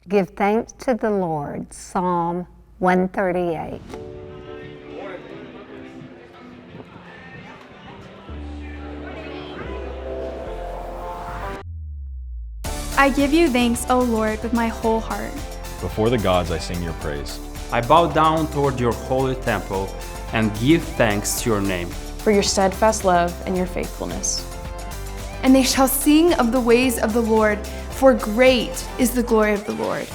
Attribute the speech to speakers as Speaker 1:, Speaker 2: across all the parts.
Speaker 1: Give thanks to the Lord. Psalm 138.
Speaker 2: I give you thanks, O Lord, with my whole heart.
Speaker 3: Before the gods I sing your praise.
Speaker 4: I bow down toward your holy temple and give thanks to your name.
Speaker 5: For your steadfast love and your faithfulness.
Speaker 2: And they shall sing of the ways of the Lord, for great is the glory of the Lord.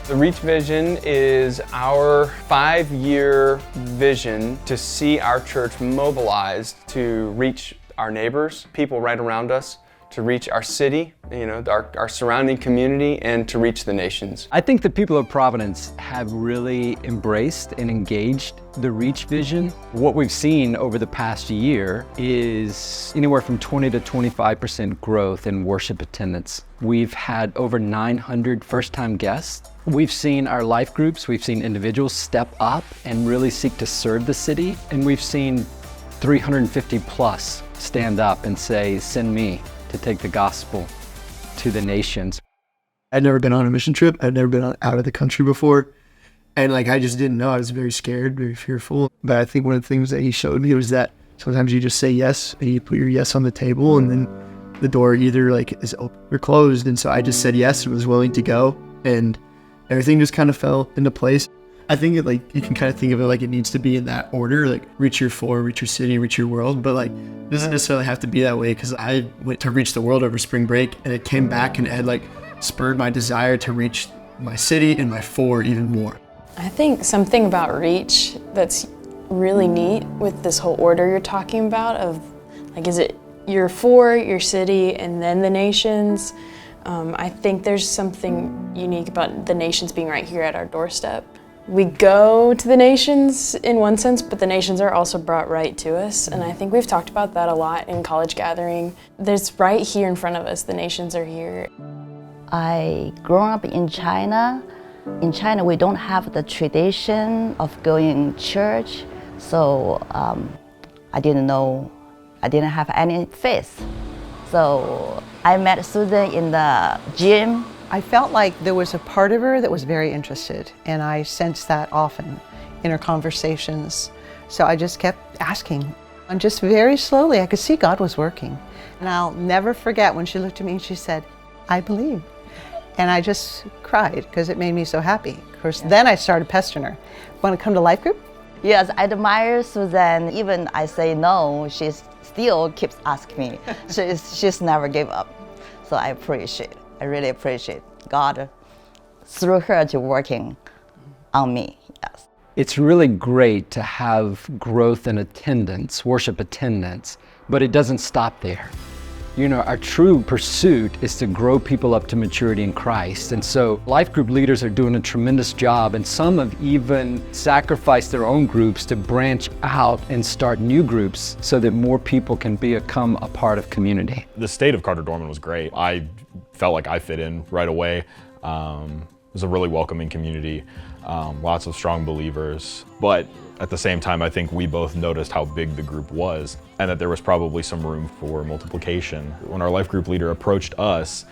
Speaker 6: The Reach Vision is our 5-year vision to see our church mobilized to reach our neighbors, people right around us, to reach our city, our surrounding community, and to reach the nations.
Speaker 7: I think the people of Providence have really embraced and engaged the Reach Vision. What we've seen over the past year is anywhere from 20 to 25% growth in worship attendance. We've had over 900 first-time guests. We've seen our life groups, we've seen individuals step up and really seek to serve the city, and we've seen 350 plus stand up and say, "Send me to take the gospel to the nations."
Speaker 8: I'd never been on a mission trip. I'd never been out of the country before. And I just didn't know. I was very scared, very fearful. But I think one of the things that he showed me was that sometimes you just say yes and you put your yes on the table and then the door either is open or closed. And so I just said yes and was willing to go, and everything just kind of fell into place. I think you can kind of think of it like it needs to be in that order, reach your floor, reach your city, reach your world. But it doesn't necessarily have to be that way, because I went to reach the world over spring break, and it came back and it had spurred my desire to reach my city and my four even more.
Speaker 5: I think something about reach that's really neat with this whole order you're talking about of is it your four, your city, and then the nations? I think there's something unique about the nations being right here at our doorstep. We go to the nations in one sense, but the nations are also brought right to us. And I think we've talked about that a lot in college gathering. There's right here in front of us, the nations are here.
Speaker 9: I grew up in China. In China, we don't have the tradition of going to church. So I didn't have any faith. So I met Susan in the gym.
Speaker 10: I felt like there was a part of her that was very interested, and I sensed that often in her conversations. So I just kept asking. And just very slowly, I could see God was working. And I'll never forget when she looked at me and she said, "I believe." And I just cried because it made me so happy. Of course, then I started pestering her. Want to come to life group?
Speaker 9: Yes, I admire Susan. Even I say no, she still keeps asking me. She's never gave up. So I really appreciate God through her to working on me, yes.
Speaker 7: It's really great to have growth in attendance, worship attendance, but it doesn't stop there. Our true pursuit is to grow people up to maturity in Christ. And so life group leaders are doing a tremendous job, and some have even sacrificed their own groups to branch out and start new groups so that more people can become a part of community.
Speaker 3: The state of Carter-Dorman was great. I felt like I fit in right away. It was a really welcoming community, lots of strong believers. But at the same time, I think we both noticed how big the group was and that there was probably some room for multiplication. When our life group leader approached us,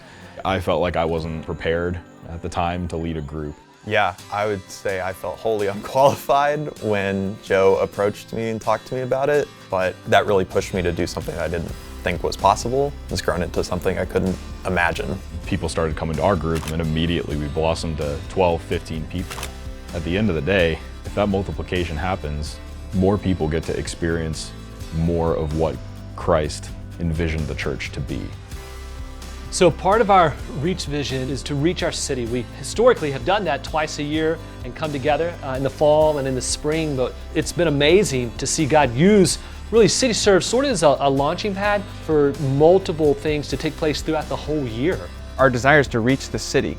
Speaker 3: I felt like I wasn't prepared at the time to lead a group.
Speaker 11: Yeah, I would say I felt wholly unqualified when Joe approached me and talked to me about it, but that really pushed me to do something I didn't think was possible. It's grown into something I couldn't imagine.
Speaker 3: People started coming to our group, and then immediately we blossomed to 12, 15 people. At the end of the day, if that multiplication happens, more people get to experience more of what Christ envisioned the church to be.
Speaker 12: So part of our Reach Vision is to reach our city. We historically have done that twice a year and come together in the fall and in the spring, but it's been amazing to see God use really City Serve sort of as a launching pad for multiple things to take place throughout the whole year.
Speaker 6: Our desire is to reach the city.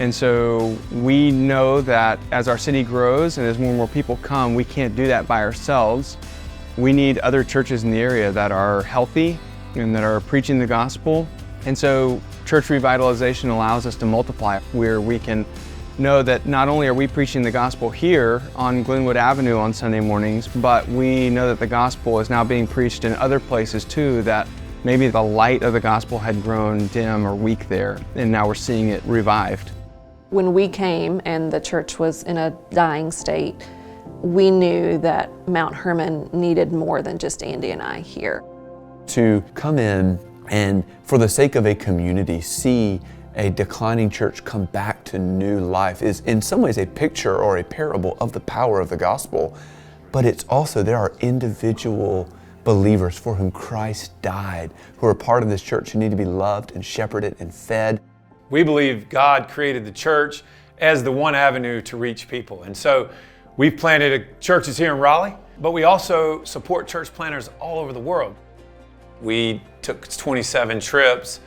Speaker 6: And so we know that as our city grows and as more and more people come, we can't do that by ourselves. We need other churches in the area that are healthy and that are preaching the gospel. And so church revitalization allows us to multiply, where we can know that not only are we preaching the gospel here on Glenwood Avenue on Sunday mornings, but we know that the gospel is now being preached in other places too that maybe the light of the gospel had grown dim or weak there, and now we're seeing it revived.
Speaker 13: When we came and the church was in a dying state, we knew that Mount Hermon needed more than just Andy and I here.
Speaker 14: To come in and, for the sake of a community, see a declining church come back to new life is in some ways a picture or a parable of the power of the gospel. But it's also, there are individual believers for whom Christ died, who are part of this church, who need to be loved and shepherded and fed.
Speaker 15: We believe God created the church as the one avenue to reach people. And so we've planted churches here in Raleigh, but we also support church planters all over the world. We took 27 trips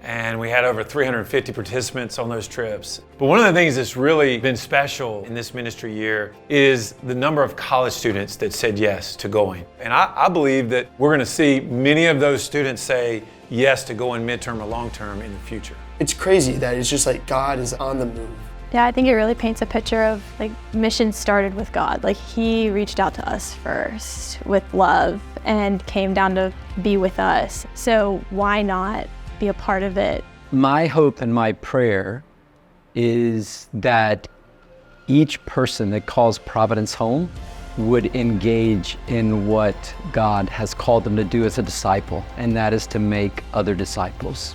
Speaker 15: and we had over 350 participants on those trips. But one of the things that's really been special in this ministry year is the number of college students that said yes to going. And I believe that we're going to see many of those students say yes to going midterm or long term in the future.
Speaker 8: It's crazy that it's just like God is on the move.
Speaker 16: Yeah, I think it really paints a picture of like mission started with God. Like He reached out to us first with love and came down to be with us. So why not be a part of it?
Speaker 7: My hope and my prayer is that each person that calls Providence home would engage in what God has called them to do as a disciple, and that is to make other disciples.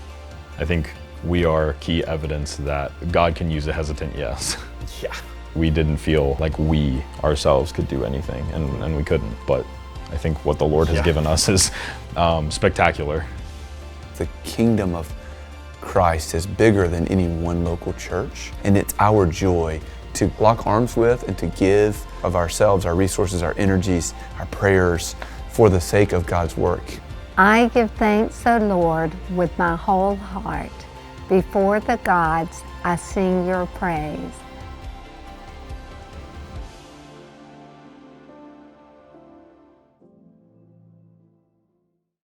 Speaker 3: I think we are key evidence that God can use a hesitant yes.
Speaker 14: Yeah.
Speaker 3: We didn't feel like we ourselves could do anything, and we couldn't, but I think what the Lord has given us is spectacular.
Speaker 14: The kingdom of Christ is bigger than any one local church, and it's our joy to lock arms with and to give of ourselves, our resources, our energies, our prayers for the sake of God's work.
Speaker 1: I give thanks, O Lord, with my whole heart. Before the gods, I sing your praise.